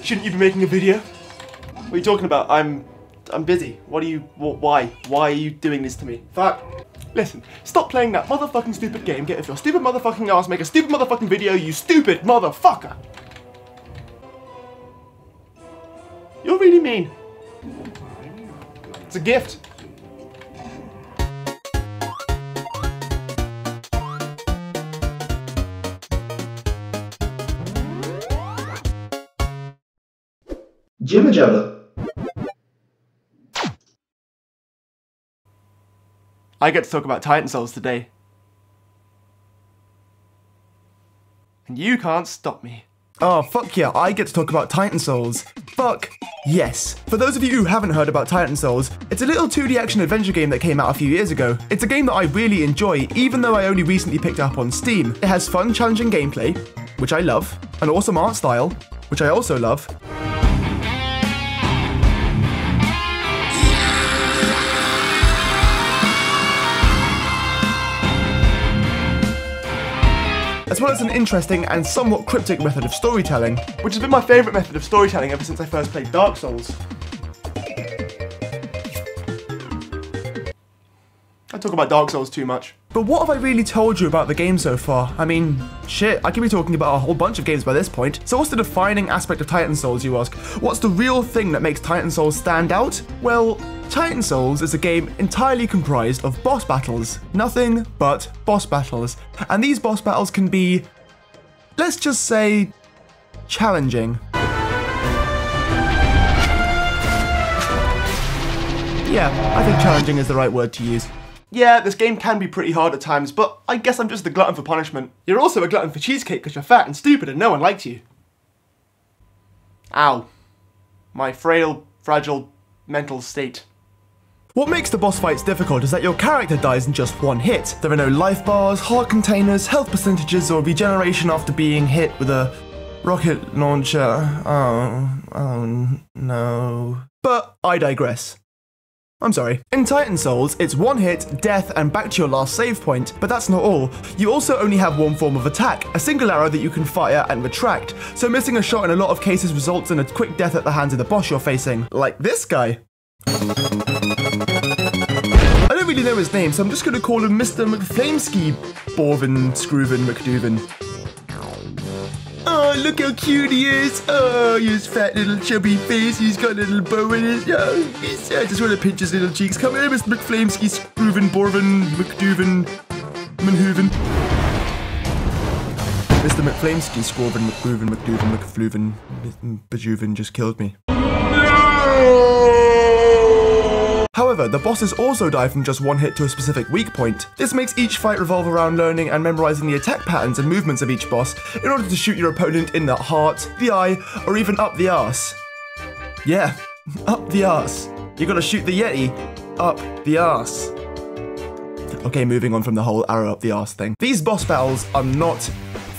Shouldn't you be making a video? What are you talking about? I'm busy. Why? Why are you doing this to me? Fuck. Listen, stop playing that motherfucking stupid game, get off your stupid motherfucking ass, make a stupid motherfucking video, you stupid motherfucker! You're really mean. It's a gift. Jimmajabba. I get to talk about Titan Souls today. And you can't stop me. Oh, fuck yeah, I get to talk about Titan Souls. Fuck yes. For those of you who haven't heard about Titan Souls, it's a little 2D action-adventure game that came out a few years ago. It's a game that I really enjoy, even though I only recently picked it up on Steam. It has fun, challenging gameplay, which I love, an awesome art style, which I also love, as well as an interesting and somewhat cryptic method of storytelling, which has been my favourite method of storytelling ever since I first played Dark Souls. I talk about Dark Souls too much. But what have I really told you about the game so far? I mean, shit, I could be talking about a whole bunch of games by this point. So what's the defining aspect of Titan Souls, you ask? What's the real thing that makes Titan Souls stand out? Well, Titan Souls is a game entirely comprised of boss battles. Nothing but boss battles. And these boss battles can be, let's just say, challenging. Yeah, I think challenging is the right word to use. Yeah, this game can be pretty hard at times, but I guess I'm just a glutton for punishment. You're also a glutton for cheesecake because you're fat and stupid and no one likes you. Ow. My frail, fragile, mental state. What makes the boss fights difficult is that your character dies in just one hit. There are no life bars, heart containers, health percentages, or regeneration after being hit with a rocket launcher. Oh no. But I digress. I'm sorry. In Titan Souls, it's one hit, death, and back to your last save point, but that's not all. You also only have one form of attack, a single arrow that you can fire and retract, so missing a shot in a lot of cases results in a quick death at the hands of the boss you're facing. Like this guy. I don't really know his name, so I'm just gonna call him Mr. McFlamesky Borvin Scrooven McDoovin. Oh, look how cute he is. Oh, his fat little chubby face. He's got a little bow in it. Oh, I just want to pinch his little cheeks. Come here, Mr. McFlamesky, Scrooven, Borvin, McDoovin, Manhooven. Mr. McFlamesky, Scrooven, McGroovin, McDoovin, McFluven, Bajuvin just killed me. However, the bosses also die from just one hit to a specific weak point. This makes each fight revolve around learning and memorizing the attack patterns and movements of each boss in order to shoot your opponent in the heart, the eye, or even up the arse. Yeah, up the arse. You gotta shoot the Yeti up the arse. Okay, moving on from the whole arrow up the arse thing. These boss battles are not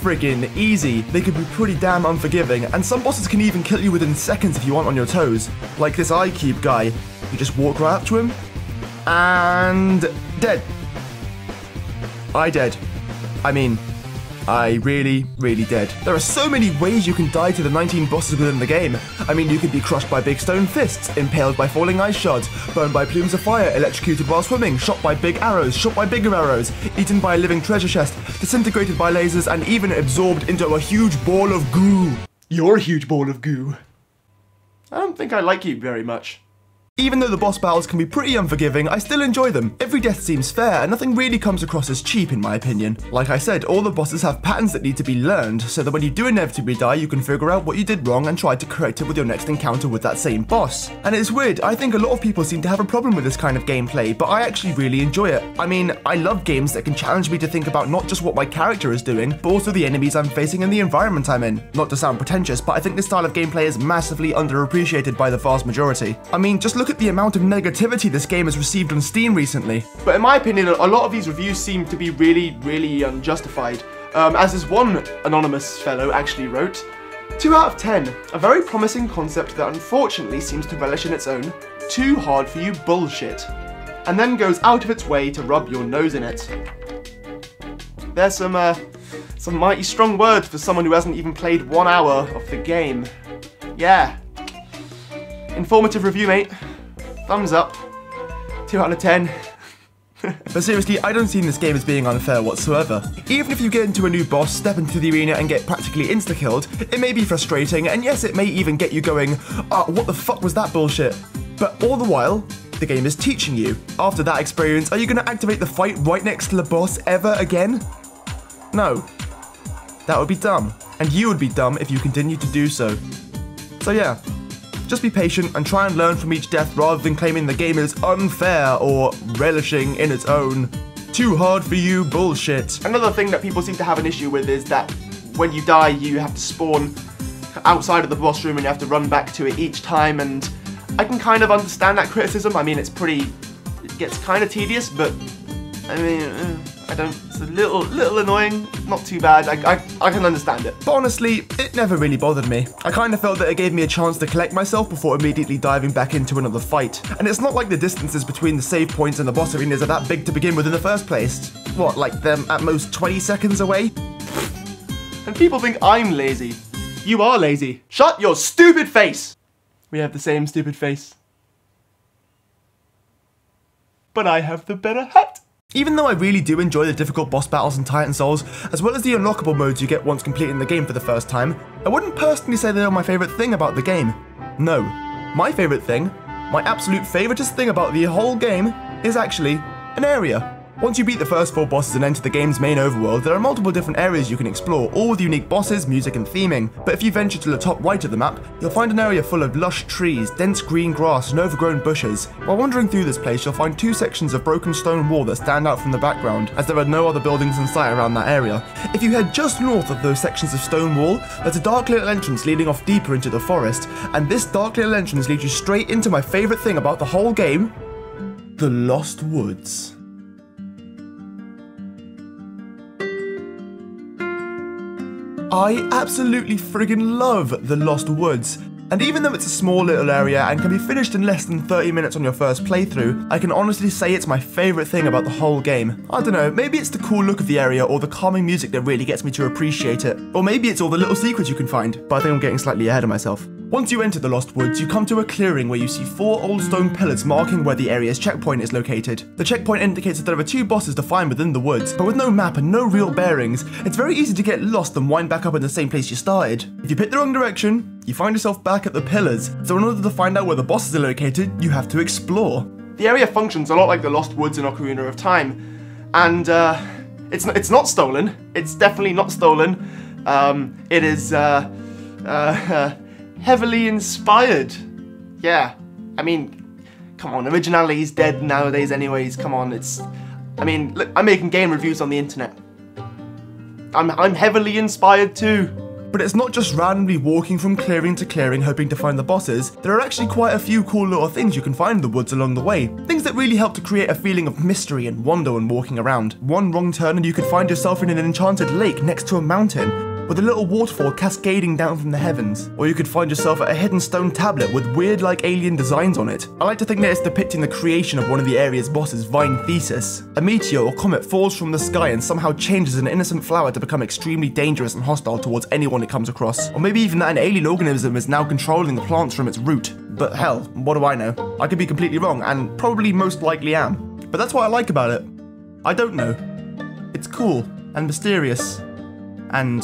friggin' easy. They can be pretty damn unforgiving, and some bosses can even kill you within seconds if you aren't on your toes. Like this eye cube guy. You just walk right up to him, and dead. I dead. I mean, I really dead. There are so many ways you can die to the 19 bosses within the game. I mean, you could be crushed by big stone fists, impaled by falling ice shards, burned by plumes of fire, electrocuted while swimming, shot by big arrows, shot by bigger arrows, eaten by a living treasure chest, disintegrated by lasers, and even absorbed into a huge ball of goo. You're a huge ball of goo. I don't think I like you very much. Even though the boss battles can be pretty unforgiving, I still enjoy them. Every death seems fair, and nothing really comes across as cheap in my opinion. Like I said, all the bosses have patterns that need to be learned, so that when you do inevitably die, you can figure out what you did wrong and try to correct it with your next encounter with that same boss. And it's weird, I think a lot of people seem to have a problem with this kind of gameplay, but I actually really enjoy it. I mean, I love games that can challenge me to think about not just what my character is doing, but also the enemies I'm facing and the environment I'm in. Not to sound pretentious, but I think this style of gameplay is massively underappreciated by the vast majority. I mean, just look at the amount of negativity this game has received on Steam recently. But in my opinion, a lot of these reviews seem to be really unjustified. As this one anonymous fellow actually wrote, 2 out of 10, a very promising concept that unfortunately seems to relish in its own too hard for you bullshit, and then goes out of its way to rub your nose in it. There's some mighty strong words for someone who hasn't even played 1 hour of the game. Yeah. Informative review, mate. Thumbs up. 2 out of 10. But seriously, I don't see this game as being unfair whatsoever. Even if you get into a new boss, step into the arena and get practically insta-killed, it may be frustrating, and yes, it may even get you going, oh, what the fuck was that bullshit? But all the while, the game is teaching you. After that experience, are you going to activate the fight right next to the boss ever again? No. That would be dumb. And you would be dumb if you continued to do so. So yeah. Just be patient and try and learn from each death rather than claiming the game is unfair or relishing in its own too hard for you bullshit. Another thing that people seem to have an issue with is that when you die you have to spawn outside of the boss room and you have to run back to it each time, and I can kind of understand that criticism. I mean, it gets kind of tedious, but I mean, it's a little annoying, not too bad, I can understand it. But honestly, it never really bothered me. I kind of felt that it gave me a chance to collect myself before immediately diving back into another fight. And it's not like the distances between the save points and the boss arenas are that big to begin with in the first place. What, like them at most 20 seconds away? And people think I'm lazy. You are lazy. Shut your stupid face! We have the same stupid face. But I have the better hat. Even though I really do enjoy the difficult boss battles in Titan Souls, as well as the unlockable modes you get once completing the game for the first time, I wouldn't personally say they are my favourite thing about the game. No. My favourite thing, my absolute favoritist thing about the whole game, is actually an area. Once you beat the first 4 bosses and enter the game's main overworld, there are multiple different areas you can explore, all with unique bosses, music and theming. But if you venture to the top right of the map, you'll find an area full of lush trees, dense green grass and overgrown bushes. While wandering through this place, you'll find 2 sections of broken stone wall that stand out from the background, as there are no other buildings in sight around that area. If you head just north of those sections of stone wall, there's a dark little entrance leading off deeper into the forest, and this dark little entrance leads you straight into my favourite thing about the whole game, the Lost Woods. I absolutely friggin' love the Lost Woods, and even though it's a small little area and can be finished in less than 30 minutes on your first playthrough, I can honestly say it's my favourite thing about the whole game. I don't know, maybe it's the cool look of the area or the calming music that really gets me to appreciate it, or maybe it's all the little secrets you can find, but I think I'm getting slightly ahead of myself. Once you enter the Lost Woods, you come to a clearing where you see 4 old stone pillars marking where the area's checkpoint is located. The checkpoint indicates that there are 2 bosses to find within the woods, but with no map and no real bearings, it's very easy to get lost and wind back up in the same place you started. If you pick the wrong direction, you find yourself back at the pillars, so in order to find out where the bosses are located, you have to explore. The area functions a lot like the Lost Woods in Ocarina of Time, and it's not stolen. It's definitely not stolen. It is heavily inspired. Yeah, I mean, come on, originality's dead nowadays anyways, come on, I mean, look, I'm making game reviews on the internet. I'm heavily inspired too. But it's not just randomly walking from clearing to clearing hoping to find the bosses, there are actually quite a few cool little things you can find in the woods along the way. Things that really help to create a feeling of mystery and wonder when walking around. One wrong turn and you could find yourself in an enchanted lake next to a mountain, with a little waterfall cascading down from the heavens. Or you could find yourself at a hidden stone tablet with weird like alien designs on it. I like to think that it's depicting the creation of one of the area's bosses' Vine Thesis. A meteor or comet falls from the sky and somehow changes an innocent flower to become extremely dangerous and hostile towards anyone it comes across. Or maybe even that an alien organism is now controlling the plants from its root. But hell, what do I know? I could be completely wrong, and probably most likely am. But that's what I like about it. I don't know. It's cool, and mysterious, and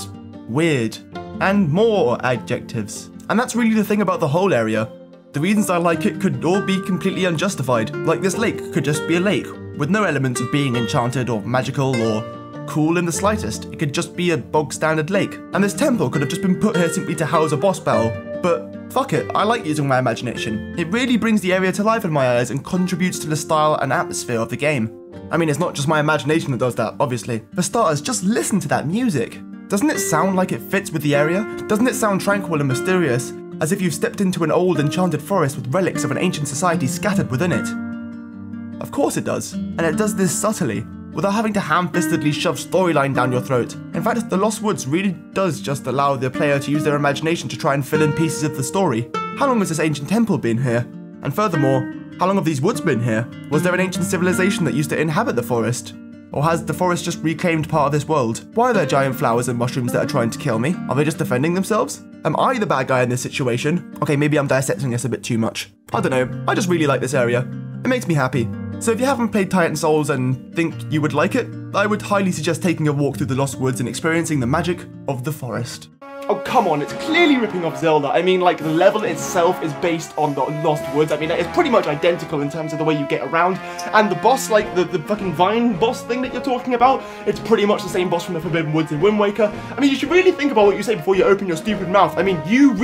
weird, and more adjectives. And that's really the thing about the whole area. The reasons I like it could all be completely unjustified. Like this lake could just be a lake, with no elements of being enchanted or magical or cool in the slightest. It could just be a bog standard lake. And this temple could have just been put here simply to house a boss battle. But fuck it, I like using my imagination. It really brings the area to life in my eyes and contributes to the style and atmosphere of the game. I mean, it's not just my imagination that does that, obviously. For starters, just listen to that music. Doesn't it sound like it fits with the area? Doesn't it sound tranquil and mysterious, as if you've stepped into an old enchanted forest with relics of an ancient society scattered within it? Of course it does, and it does this subtly, without having to ham-fistedly shove storyline down your throat. In fact, the Lost Woods really does just allow the player to use their imagination to try and fill in pieces of the story. How long has this ancient temple been here? And furthermore, how long have these woods been here? Was there an ancient civilization that used to inhabit the forest? Or has the forest just reclaimed part of this world? Why are there giant flowers and mushrooms that are trying to kill me? Are they just defending themselves? Am I the bad guy in this situation? Okay, maybe I'm dissecting this a bit too much. I don't know, I just really like this area. It makes me happy. So if you haven't played Titan Souls and think you would like it, I would highly suggest taking a walk through the Lost Woods and experiencing the magic of the forest. Oh, come on, it's clearly ripping off Zelda. I mean, like, the level itself is based on the Lost Woods. I mean, it's pretty much identical in terms of the way you get around. And the boss, like, the fucking vine boss thing that you're talking about, it's pretty much the same boss from the Forbidden Woods in Wind Waker. I mean, you should really think about what you say before you open your stupid mouth. I mean, you're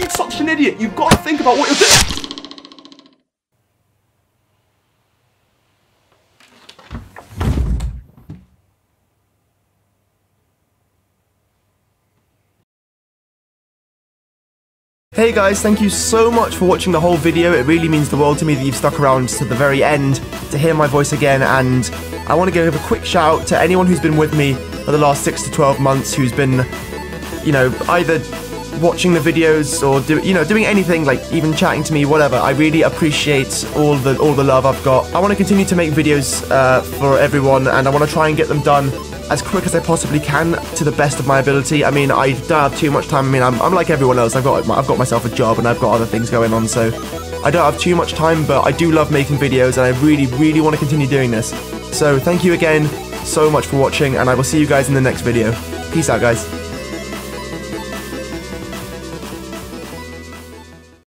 such an idiot. You've got to think about what you're doing. Hey guys, thank you so much for watching the whole video. It really means the world to me that you've stuck around to the very end to hear my voice again, and I want to give a quick shout to anyone who's been with me for the last 6 to 12 months, who's been, you know, either watching the videos or doing anything, like even chatting to me, whatever. I really appreciate all the love I've got. I want to continue to make videos for everyone, and I want to try and get them done as quick as I possibly can to the best of my ability. I mean, I don't have too much time. I mean, I'm like everyone else. I've got myself a job and I've got other things going on, so I don't have too much time, but I do love making videos and I really, really want to continue doing this. So thank you again so much for watching, and I will see you guys in the next video. Peace out, guys.